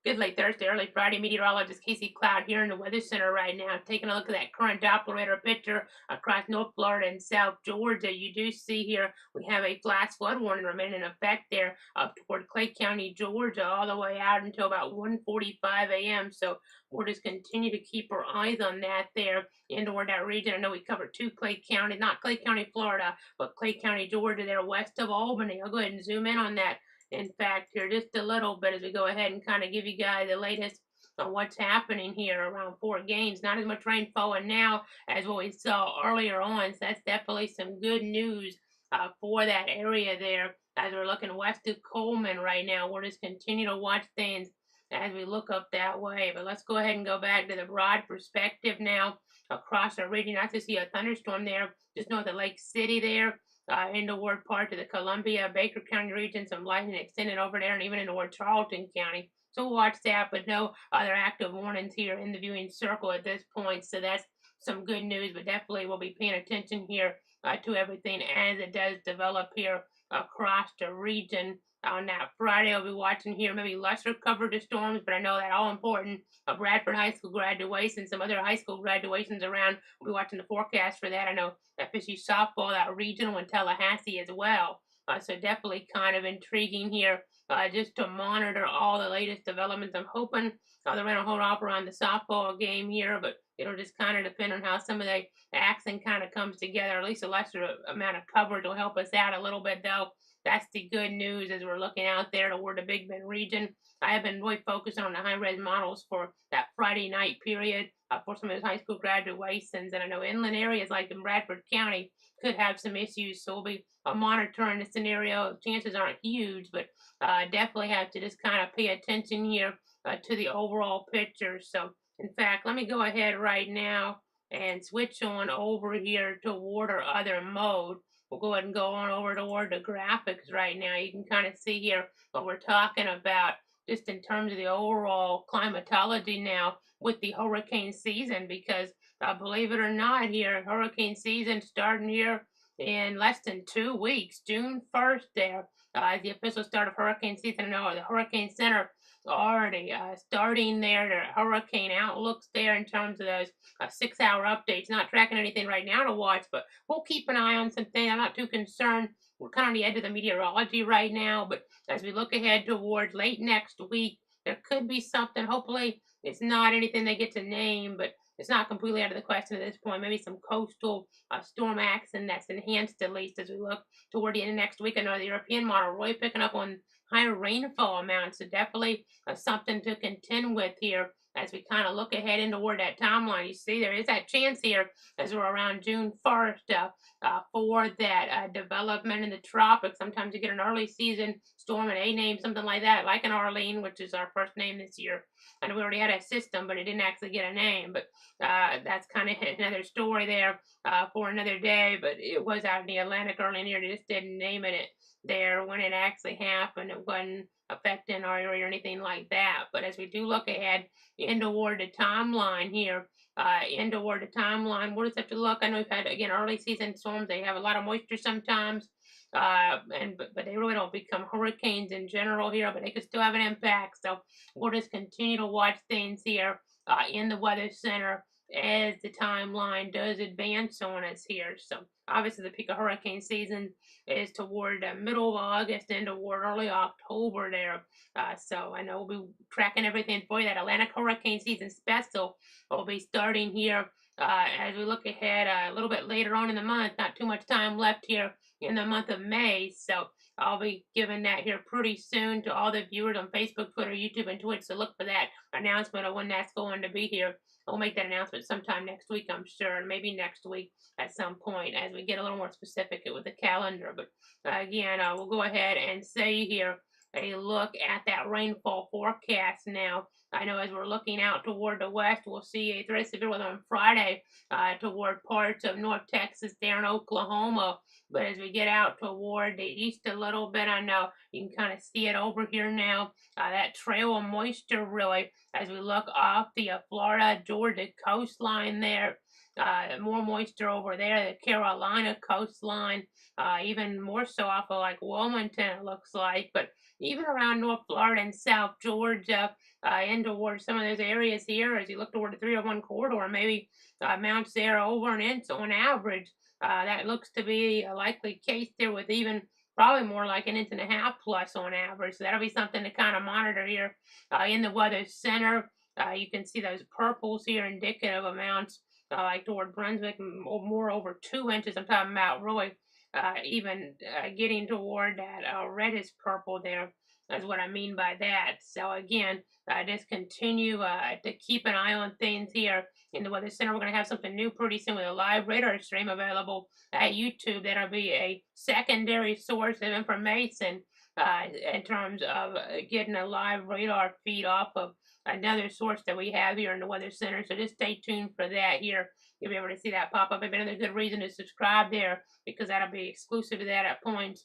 Good late Thursday, early Friday. Meteorologist Casey Cloud here in the Weather Center right now, taking a look at that current Doppler radar picture across North Florida and South Georgia. You do see here we have a flash flood warning remaining in effect there up toward Clay County, Georgia, all the way out until about 1:45 a.m. So we'll just continue to keep our eyes on that there in toward that region. I know we covered two Clay County, not Clay County, Florida, but Clay County, Georgia, there west of Albany. I'll go ahead and zoom in on that in fact here just a little bit as we go ahead and kind of give you guys the latest on what's happening here around Fort Gaines. Not as much rain falling now as what we saw earlier on, so that's definitely some good news for that area there. As we're looking west of Coleman right now, we'll just continue to watch things as we look up that way. But let's go ahead and go back to the broad perspective now across our region. I just see a thunderstorm there just north of Lake City there in toward part of the Columbia, Baker County region, some lightning extended over there, and even in toward Charlton County. So we'll watch that, but no other active warnings here in the viewing circle at this point. So that's some good news, but definitely we'll be paying attention here to everything as it does develop here across the region. On that Friday, I'll be watching here maybe lesser coverage of storms, but I know that all important. Bradford High School graduation, some other high school graduations around. We'll be watching the forecast for that. I know FSU softball, that regional in Tallahassee as well. So definitely kind of intriguing here just to monitor all the latest developments. I'm hoping they're going to hold off around the softball game here, but it'll just kind of depend on how some of the action kind of comes together. At least a lesser amount of coverage will help us out a little bit, though. That's the good news as we're looking out there toward the Big Bend region. I have been really focusing on the high-res models for that Friday night period for some of those high school graduations. And I know inland areas like in Bradford County could have some issues, so we'll be monitoring the scenario. Chances aren't huge, but definitely have to just kind of pay attention here to the overall picture. So, in fact, let me go ahead right now and switch on over here toward our other mode. We'll go ahead and go on over toward the graphics right now. You can kind of see here what we're talking about just in terms of the overall climatology now with the hurricane season because believe it or not here, hurricane season starting here in less than 2 weeks, June 1st there, the official start of hurricane season. No, the Hurricane Center already starting their hurricane outlooks there in terms of those 6 hour updates. Not tracking anything right now to watch, but we'll keep an eye on some things. I'm not too concerned. We're kind of on the edge of the meteorology right now, but as we look ahead towards late next week, there could be something. Hopefully, it's not anything they get to name, but it's not completely out of the question at this point. Maybe some coastal storm action that's enhanced at least as we look toward the end of next week. I know the European model really picking up on higher rainfall amounts, so definitely something to contend with here as we kind of look ahead into toward that timeline. You see, there is that chance here as we're around June 1st for that development in the tropics. Sometimes you get an early season storm, an A name, something like that, like an Arlene, which is our first name this year. I know we already had a system, but it didn't actually get a name. But that's kind of another story there for another day. But it was out in the Atlantic early in the year. They just didn't name it there when it actually happened. It wasn't affecting our area or anything like that. But as we do look ahead into toward the timeline here, into toward the timeline, we'll just have to look. I know we've had again early season storms. They have a lot of moisture sometimes. But they really don't become hurricanes in general here, but they could still have an impact. So we'll just continue to watch things here in the Weather Center as the timeline does advance on us here. So obviously the peak of hurricane season is toward the middle of August and toward early October there. So I know we'll be tracking everything for you. That Atlantic hurricane season special will be starting here as we look ahead a little bit later on in the month. Not too much time left here in the month of May. So I'll be giving that here pretty soon to all the viewers on Facebook, Twitter, YouTube, and Twitch. So look for that announcement of when that's going to be here. We'll make that announcement sometime next week, I'm sure, and maybe next week at some point as we get a little more specific with the calendar. But again, we'll go ahead and say here a look at that rainfall forecast now. I know as we're looking out toward the west, we'll see a threat of severe weather on Friday toward parts of North Texas, there in Oklahoma. But as we get out toward the east a little bit, I know you can kind of see it over here now. That trail of moisture really as we look off the Florida, Georgia coastline there. more moisture over there, the Carolina coastline, even more so off of like Wilmington, it looks like, but even around North Florida and South Georgia, in towards some of those areas here, as you look toward the 301 corridor, maybe Mount Sarah over an inch on average. That looks to be a likely case there with even probably more like an inch and a half plus on average. So that'll be something to kind of monitor here in the weather center. You can see those purples here, indicative amounts like toward Brunswick, more over 2 inches. I'm talking about really even getting toward that reddish purple there. That's what I mean by that. So again, just continue to keep an eye on things here in the Weather Center. We're going to have something new pretty soon with a live radar stream available at YouTube. That'll be a secondary source of information in terms of getting a live radar feed off of another source that we have here in the Weather Center. So just stay tuned for that here. You'll be able to see that pop up. Maybe another good reason to subscribe there, because that'll be exclusive to that at points.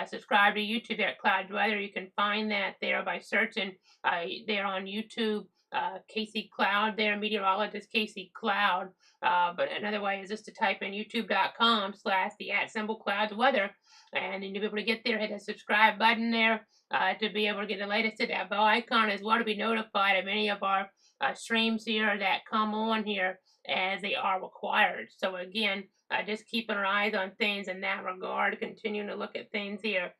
Subscribe to YouTube there at Cloud Weather. You can find that there by searching there on YouTube. Casey Cloud there, meteorologist Casey Cloud. But another way is just to type in youtube.com/the @ clouds weather, and then you'll be able to get there. Hit the subscribe button there to be able to get the latest. Hit that bell icon as well to be notified of any of our streams here that come on here as they are required. So again, just keeping our eyes on things in that regard, continuing to look at things here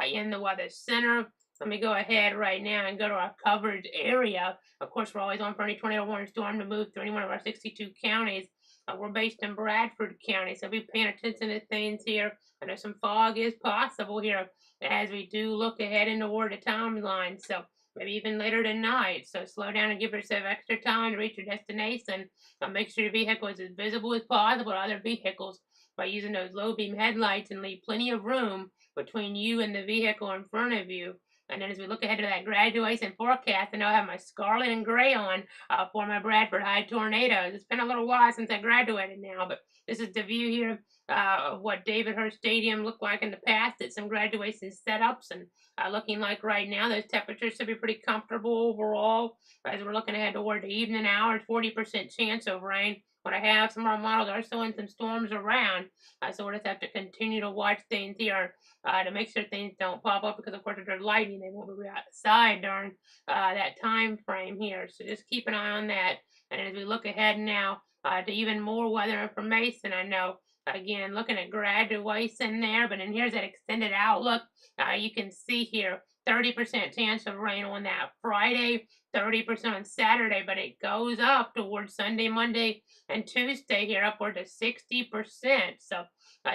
in the Weather Center. Let me go ahead right now and go to our coverage area. Of course, we're always on for any tornado warning storm to move through any one of our 62 counties. We're based in Bradford County, so be paying attention to things here. I know some fog is possible here as we do look ahead in toward the timeline. So maybe even later tonight. So slow down and give yourself extra time to reach your destination. Make sure your vehicle is as visible as possible to other vehicles by using those low beam headlights, and leave plenty of room between you and the vehicle in front of you. And then as we look ahead to that graduation forecast, I know I have my scarlet and gray on for my Bradford High tornadoes. It's been a little while since I graduated now, but this is the view here of what David Hurst Stadium looked like in the past at some graduation setups, and looking like right now those temperatures should be pretty comfortable overall. As we're looking ahead toward the evening hours, 40% chance of rain. What I have, some of our models are showing some storms around, so we'll just have to continue to watch things here to make sure things don't pop up, because of course if there's lightning, they won't be outside during that time frame here. So just keep an eye on that. And as we look ahead now to even more weather information, I know again looking at graduation there, but then here's that extended outlook. You can see here 30% chance of rain on that Friday, 30% on Saturday, but it goes up towards Sunday, Monday, and Tuesday here, upward to 60%. So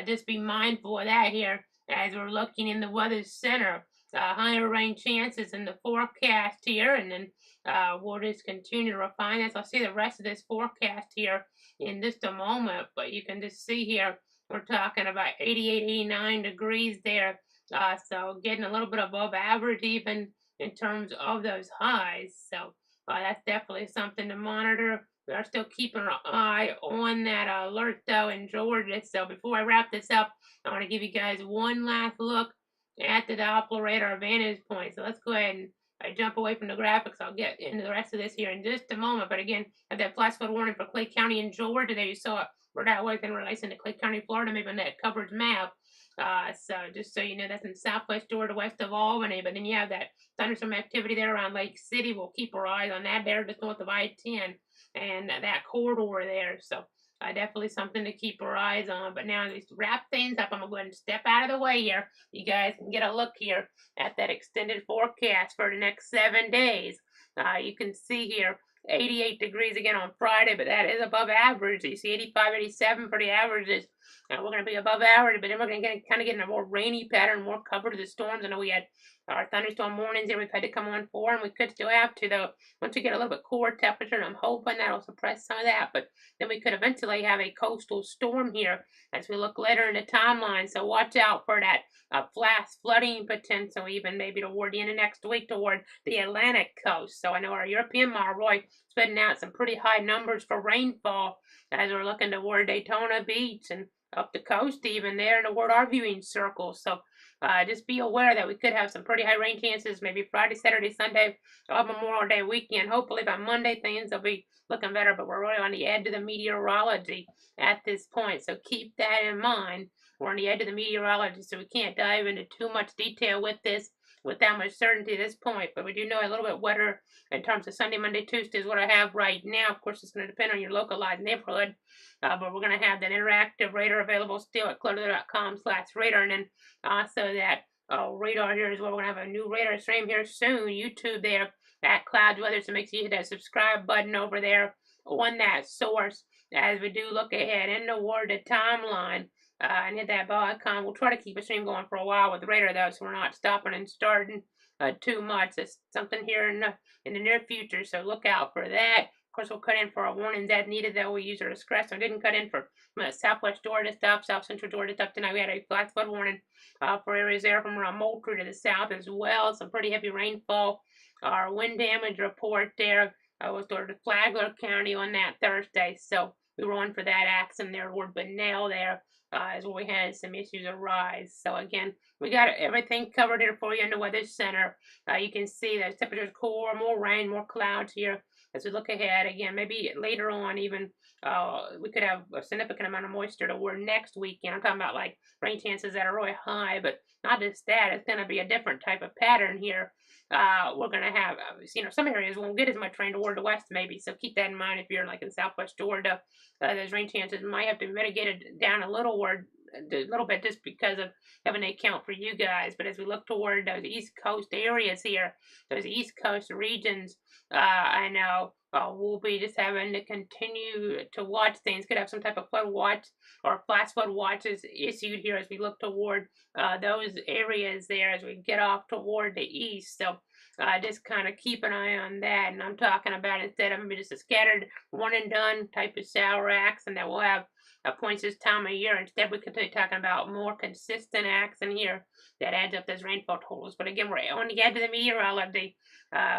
just be mindful of that here as we're looking in the Weather Center. Higher rain chances in the forecast here, and then we'll just continue to refine this. I'll see the rest of this forecast here in just a moment, but you can just see here we're talking about 88, 89 degrees there. So getting a little bit above average even in terms of those highs. So that's definitely something to monitor. We are still keeping our eye on that alert though in Georgia. So before I wrap this up, I want to give you guys one last look at the Doppler radar vantage point. So let's go ahead and jump away from the graphics. I'll get into the rest of this here in just a moment. But again, I have that flash flood warning for Clay County in Georgia there. You saw it where that was in relation to Clay County, Florida, maybe on that coverage map. So just so you know, that's in southwest Georgia, west of Albany. But then you have that thunderstorm activity there around Lake City. We'll keep our eyes on that there just north of I-10 and that corridor there. So definitely something to keep our eyes on. But now to wrap things up, I'm going to go ahead and step out of the way here. You guys can get a look here at that extended forecast for the next 7 days. You can see here 88 degrees again on Friday, but that is above average. You see 85, 87 for the averages. We're going to be above average, but then we're going to kind of get in a more rainy pattern, more covered to the storms. I know we had our thunderstorm mornings here we've had to come on for, and we could still have to, though, once we get a little bit cooler temperature, and I'm hoping that'll suppress some of that. But then we could eventually have a coastal storm here as we look later in the timeline. So watch out for that flash flooding potential, even maybe toward the end of next week toward the Atlantic coast. So I know our European model, Roy, spitting out some pretty high numbers for rainfall as we're looking toward Daytona Beach and up the coast even there toward our viewing circle. So just be aware that we could have some pretty high rain chances, maybe Friday, Saturday, Sunday, Memorial Day weekend. Hopefully by Monday things will be looking better, but we're really on the edge of the meteorology at this point, so keep that in mind. We're on the edge of the meteorology, so we can't dive into too much detail with this with that much certainty at this point, but we do know a little bit wetter in terms of Sunday, Monday, Tuesday is what I have right now. Of course, it's going to depend on your localized neighborhood, but we're going to have that interactive radar available still at clutterthreat.com/radar, and then also that radar here as well. We're going to have a new radar stream here soon. YouTube there at Clouds Weather, so make sure you hit that subscribe button over there on that source as we do look ahead in the word timeline. And hit that bell icon. We'll try to keep a stream going for a while with the radar though, so we're not stopping and starting too much. It's something here in the near future, so look out for that. Of course, we'll cut in for our warnings as needed, though. We'll use our discretion. We didn't cut in for southwest Georgia stuff, south central Georgia stuff tonight. We had a flash flood warning for areas there from around Moultrie to the south as well. Some pretty heavy rainfall. Our wind damage report there was toward Flagler County on that Thursday, so we were on for that accident there toward Bunnell there. Is where we had some issues arise. So again, we got everything covered here for you in the Weather Center. You can see the temperatures cool, more rain, more clouds here as we look ahead. Again, maybe later on even we could have a significant amount of moisture toward next weekend. I'm talking about like rain chances that are really high, but not just that. It's going to be a different type of pattern here. We're going to have, some areas won't get as much rain toward the west maybe, so keep that in mind if you're like in southwest Georgia. Those rain chances might have to be mitigated down a little bit just because of having to account for you guys. But as we look toward those East Coast areas here, those East Coast regions, I know we'll be just having to continue to watch things. Could have some type of flood watch or flash flood watches issued here as we look toward those areas there as we get off toward the east. So just kind of keep an eye on that. And I'm talking about instead of maybe just a scattered one and done type of shower acts, and that we'll have points this time of year. Instead, we continue talking about more consistent acts in here that adds up those rainfall totals. But again, we're on the edge of the meteorology.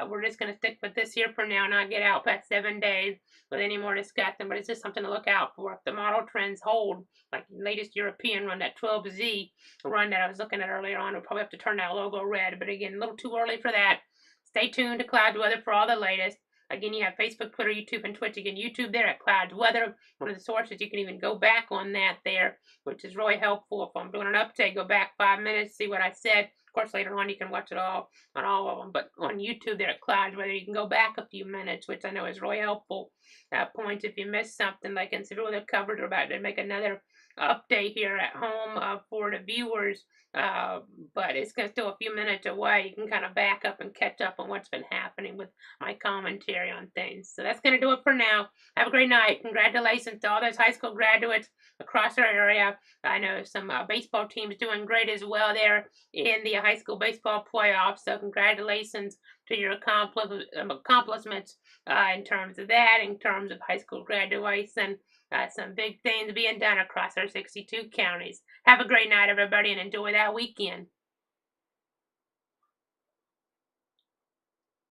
We're just going to stick with this here for now, not get out past 7 days with any more discussion, but it's just something to look out for. If the model trends hold, like the latest European run, that 12Z run that I was looking at earlier on, we'll probably have to turn that logo red, but again, a little too early for that. Stay tuned to Clouds Weather for all the latest. Again, you have Facebook, Twitter, YouTube, and Twitch. Again, YouTube there at Clouds Weather. One of the sources, you can even go back on that there, which is really helpful. If I'm doing an update, go back 5 minutes, see what I said. Of course, later on, you can watch it all on all of them. But on YouTube there at Clouds Weather, you can go back a few minutes, which I know is really helpful. Points if you missed something, like in Severe Weather Coverage, we're about to make another update here at home for the viewers. But it's still a few minutes away. You can kind of back up and catch up on what's been happening with my commentary on things. So that's going to do it for now. Have a great night. Congratulations to all those high school graduates across our area. I know some baseball teams doing great as well there in the high school baseball playoffs. So congratulations to your accomplishments in terms of that, in terms of high school graduation. Some big things being done across our 62 counties. Have a great night, everybody, and enjoy that weekend.